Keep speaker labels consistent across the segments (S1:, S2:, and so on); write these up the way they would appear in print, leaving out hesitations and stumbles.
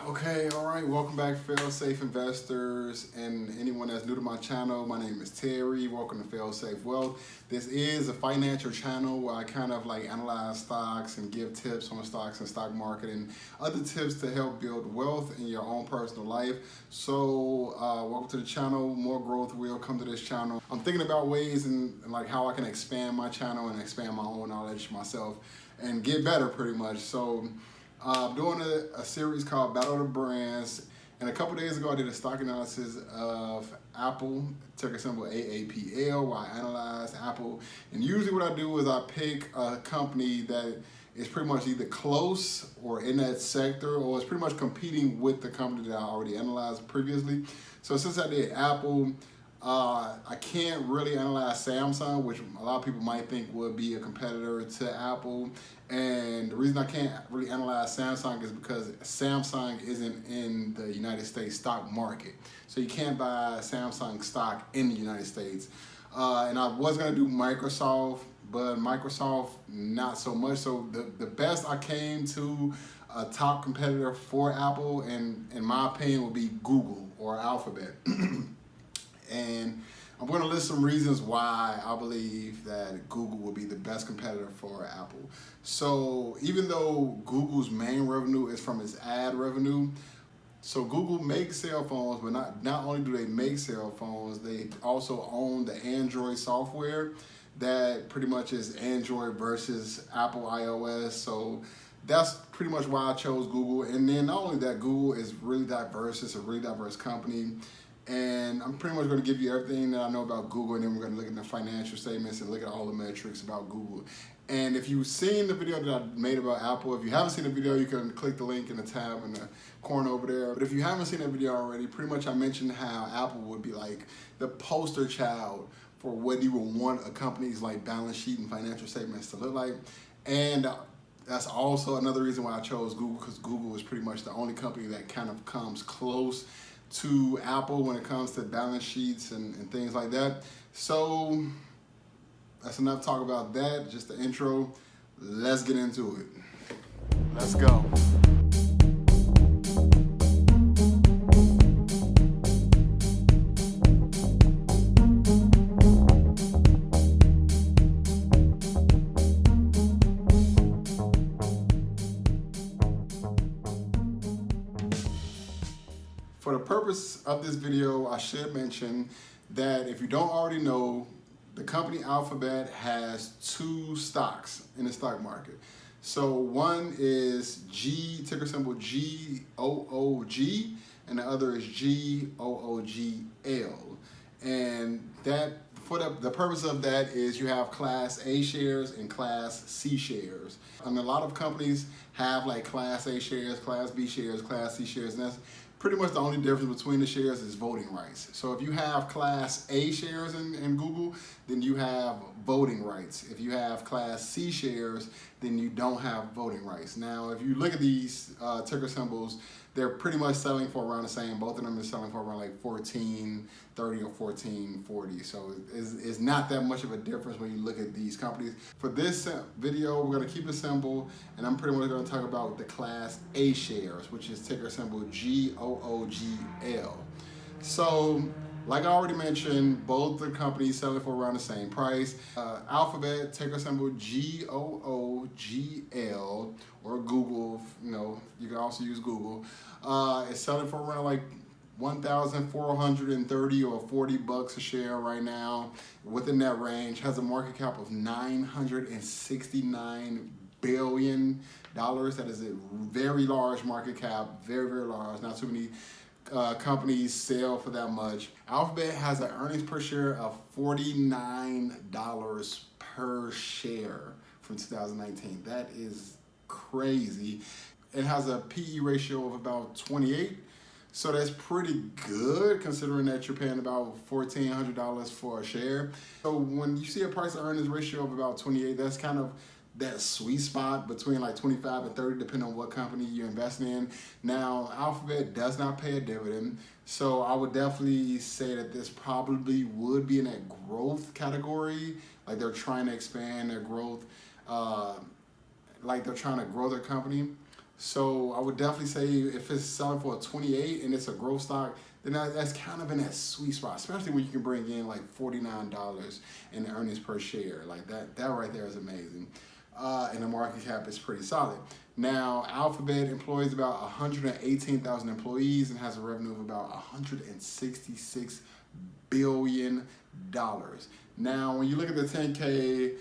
S1: Okay, all right, welcome back, fail-safe investors, and anyone that's new to my channel. My name is Terry. Welcome to Fail-Safe Wealth. This is a financial channel where I kind of like analyze stocks and give tips on stocks and stock market and other tips to help build wealth in your own personal life. So welcome to the channel. More growth will come to this channel. I'm thinking about ways and like how I can expand my channel and expand my own knowledge myself and get better pretty much. So I'm doing a series called Battle of the Brands, and a couple days ago I did a stock analysis of Apple, ticker symbol AAPL, where I analyze Apple. And usually what I do is I pick a company that is pretty much either close or in that sector, or is pretty much competing with the company that I already analyzed previously. So since I did Apple, I can't really analyze Samsung, which a lot of people might think would be a competitor to Apple. And the reason I can't really analyze Samsung is because Samsung isn't in the United States stock market. So you can't buy Samsung stock in the United States. And I was gonna do Microsoft, but Microsoft, not so much. So the best I came to a top competitor for Apple, and in my opinion, would be Google or Alphabet. And I'm going to list some reasons why I believe that Google will be the best competitor for Apple. So even though Google's main revenue is from its ad revenue, so Google makes cell phones, but not only do they make cell phones, they also own the Android software that pretty much is Android versus Apple iOS. So that's pretty much why I chose Google. And then not only that, Google is really diverse. It's a really diverse company. And I'm pretty much going to give you everything that I know about Google, and then we're going to look at the financial statements and look at all the metrics about Google. And if you've seen the video that I made about Apple, if you haven't seen the video, you can click the link in the tab in the corner over there. But if you haven't seen that video already, pretty much I mentioned how Apple would be like the poster child for what you would want a company's like balance sheet and financial statements to look like. And that's also another reason why I chose Google, because Google is pretty much the only company that kind of comes close to Apple when it comes to balance sheets and things like that. So that's enough talk about that, just the intro. Let's get into it. Let's go. For the purpose of this video, I should mention that if you don't already know, the company Alphabet has two stocks in the stock market. So one is ticker symbol GOOG, and the other is GOOGL. And that, for the purpose of that is you have Class A shares and Class C shares. And a lot of companies have like Class A shares, Class B shares, Class C shares, and that's pretty much the only difference between the shares is voting rights. So if you have Class A shares in Google, then you have voting rights. If you have Class C shares, then you don't have voting rights. Now, if you look at these ticker symbols, they're pretty much selling for around the same. Both of them are selling for around like 14.30 or 14.40. So it's not that much of a difference when you look at these companies. For this video, we're gonna keep it simple, and I'm pretty much gonna talk about the Class A shares, which is ticker symbol GOOGL. So, like I already mentioned, both the companies selling for around the same price. Alphabet, ticker symbol GOOGL, or Google, you can also use Google. It's selling for around like 1,430 or $40 a share right now. Within that range, has a market cap of $969 billion. That is a very large market cap, very, very large. Not too many companies sell for that much. Alphabet has an earnings per share of $49 per share from 2019. That is crazy. It has a PE ratio of about 28. So that's pretty good considering that you're paying about $1,400 for a share. So when you see a price to earnings ratio of about 28, that's kind of that sweet spot between like 25 and 30, depending on what company you're investing in. Now, Alphabet does not pay a dividend, so I would definitely say that this probably would be in that growth category. Like they're trying to expand their growth, like they're trying to grow their company. So I would definitely say if it's selling for a 28 and it's a growth stock, then that's kind of in that sweet spot, especially when you can bring in like $49 in earnings per share. Like that right there is amazing. And the market cap is pretty solid. Now, Alphabet employs about 118,000 employees and has a revenue of about $166 billion. Now, when you look at the 10K,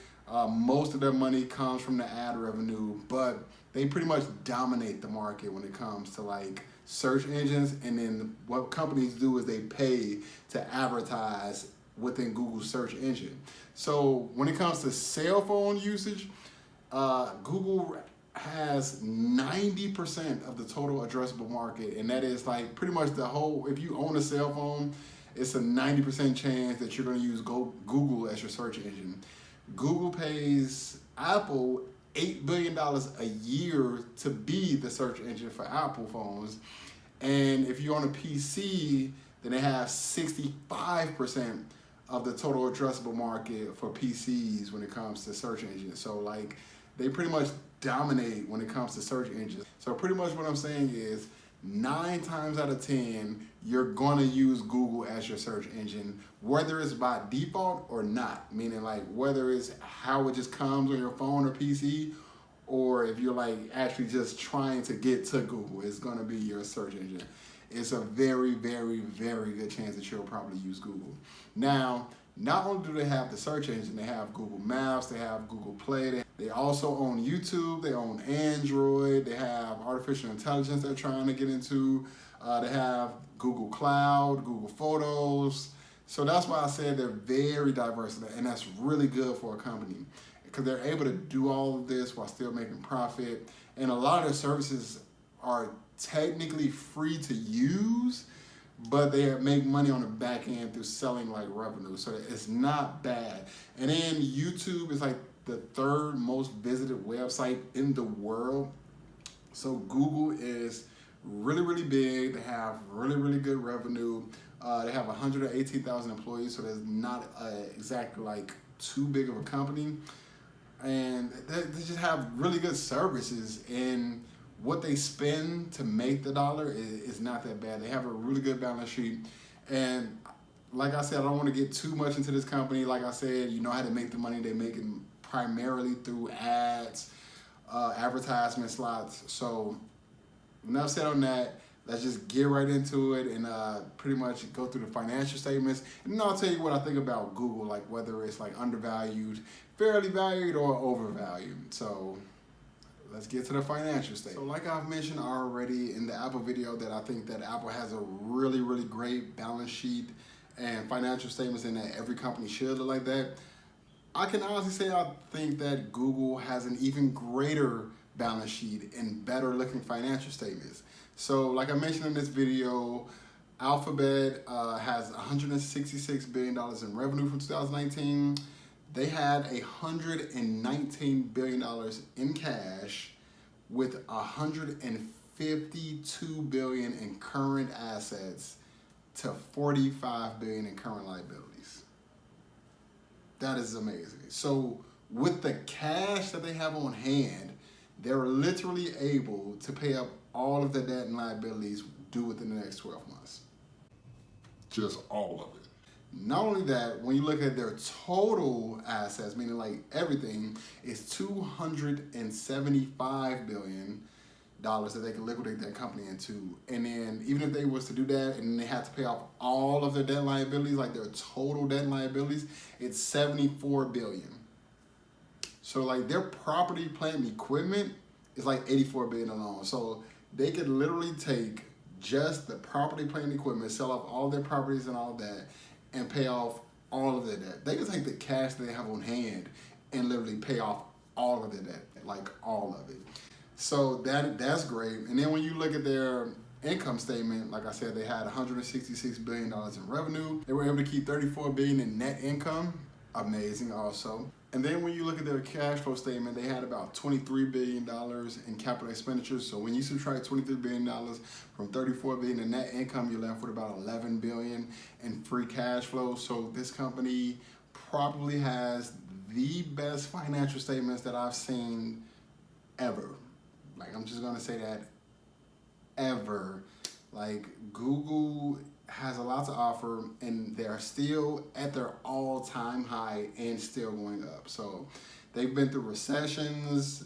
S1: most of their money comes from the ad revenue, but they pretty much dominate the market when it comes to like search engines. And then what companies do is they pay to advertise within Google's search engine. So when it comes to cell phone usage, Google has 90% of the total addressable market, and that is like pretty much the whole. If you own a cell phone, it's a 90% chance that you're going to use Google as your search engine. Google pays Apple $8 billion a year to be the search engine for Apple phones, and if you're on a PC, then they have 65% of the total addressable market for PCs when it comes to search engines. So like they pretty much dominate when it comes to search engines. So pretty much what I'm saying is 9 times out of 10, you're gonna use Google as your search engine, whether it's by default or not. Meaning like whether it's how it just comes on your phone or PC, or if you're like actually just trying to get to Google, it's gonna be your search engine. It's a very, very, very good chance that you'll probably use Google. Now, not only do they have the search engine, they have Google Maps, they have Google Play, they also own YouTube, they own Android, they have artificial intelligence they're trying to get into, they have Google Cloud, Google Photos. So that's why I said they're very diverse, and that's really good for a company because they're able to do all of this while still making profit. And a lot of their services are technically free to use, but they make money on the back end through selling like revenue. So it's not bad. And then YouTube is like the 3rd most visited website in the world. So Google is really, really big. They have really, really good revenue. They have 118,000 employees, so there's not exactly like too big of a company. And they just have really good services, and what they spend to make the dollar is not that bad. They have a really good balance sheet. And like I said, I don't want to get too much into this company. Like I said, you know how to make the money. They make it primarily through ads, advertisement slots. So enough said on that. Let's just get right into it and pretty much go through the financial statements. And then I'll tell you what I think about Google, like whether it's like undervalued, fairly valued, or overvalued. So let's get to the financial statement. So like I've mentioned already in the Apple video, that I think that Apple has a really, really great balance sheet and financial statements, and that every company should look like that. I can honestly say I think that Google has an even greater balance sheet and better looking financial statements. So like I mentioned in this video, Alphabet has $166 billion in revenue from 2019. They had $119 billion in cash with $152 billion in current assets to $45 billion in current liabilities. That is amazing. So with the cash that they have on hand, they're literally able to pay up all of the debt and liabilities due within the next 12 months. Just all of it. Not only that, when you look at their total assets, meaning like everything, is $275 billion that they can liquidate that company into. And then even if they was to do that and they had to pay off all of their debt liabilities, like their total debt liabilities, it's $74 billion. So like their property, plant, and equipment is like $84 billion alone. So they could literally take just the property, plant, and equipment, sell off all their properties and all that, and pay off all of their debt. They can take the cash they have on hand and literally pay off all of their debt, like all of it. So that's great. And then when you look at their income statement, like I said, they had $166 billion in revenue. They were able to keep $34 billion in net income. Amazing also. And then when you look at their cash flow statement, they had about $23 billion in capital expenditures. So when you subtract $23 billion from $34 billion in net income, you're left with about $11 billion in free cash flow. So this company probably has the best financial statements that I've seen ever. Like, I'm just gonna say that, ever. Like, Google has a lot to offer, and they're still at their all-time high and still going up. So they've been through recessions,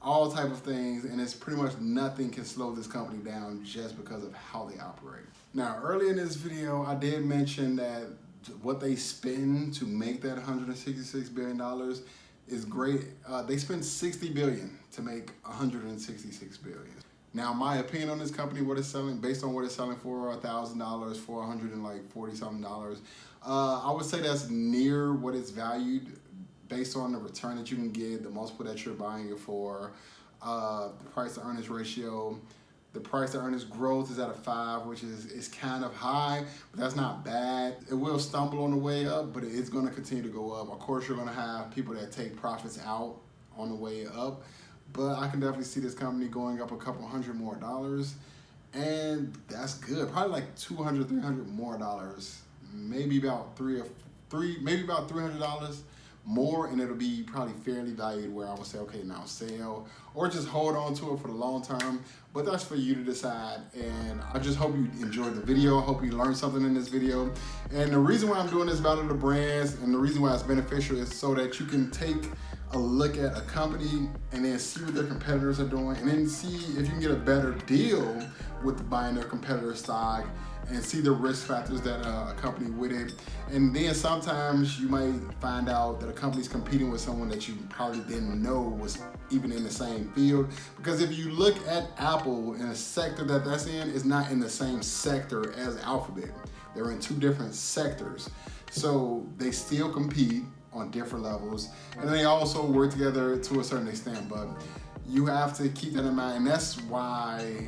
S1: all type of things, and it's pretty much nothing can slow this company down just because of how they operate. Now, early in this video, I did mention that what they spend to make that $166 billion is great. They spend $60 billion to make $166 billion. Now, my opinion on this company, what it's selling, based on what it's selling for, $1,000, for $140 something. I would say that's near what it's valued based on the return that you can get, the multiple that you're buying it for, the price to earnings ratio. The price to earnings growth is at a 5, which is kind of high, but that's not bad. It will stumble on the way up, but it's going to continue to go up. Of course, you're going to have people that take profits out on the way up, but I can definitely see this company going up a couple $100 more, and that's good. Probably like $200, $300 more, maybe about maybe about $300 more, and it'll be probably fairly valued where I would say, okay, now sell or just hold on to it for the long term. But that's for you to decide. And I just hope you enjoyed the video. I hope you learned something in this video. And the reason why I'm doing this Battle of the Brands, and the reason why it's beneficial, is so that you can take a look at a company and then see what their competitors are doing, and then see if you can get a better deal with buying their competitor stock, and see the risk factors that accompany with it. And then sometimes you might find out that a company's competing with someone that you probably didn't know was even in the same field. Because if you look at Apple in a sector that's in, it's not in the same sector as Alphabet. They're in 2 different sectors. So they still compete on different levels, and they also work together to a certain extent, but you have to keep that in mind. And that's why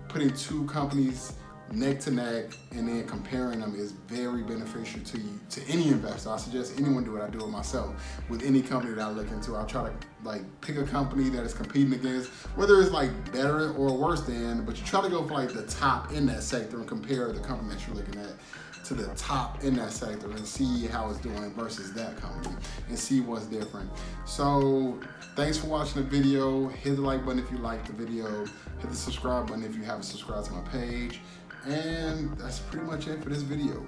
S1: putting 2 companies neck to neck and then comparing them is very beneficial to you, to any investor. I suggest anyone do it. I do it myself with any company that I look into. I try to like pick a company that is competing against, whether it's like better or worse than, but you try to go for like the top in that sector and compare the company that you're looking at to the top in that sector and see how it's doing versus that company and see what's different. So thanks for watching the video. Hit the like button if you liked the video. Hit the subscribe button if you haven't subscribed to my page. And that's pretty much it for this video.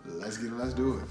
S1: Let's do it.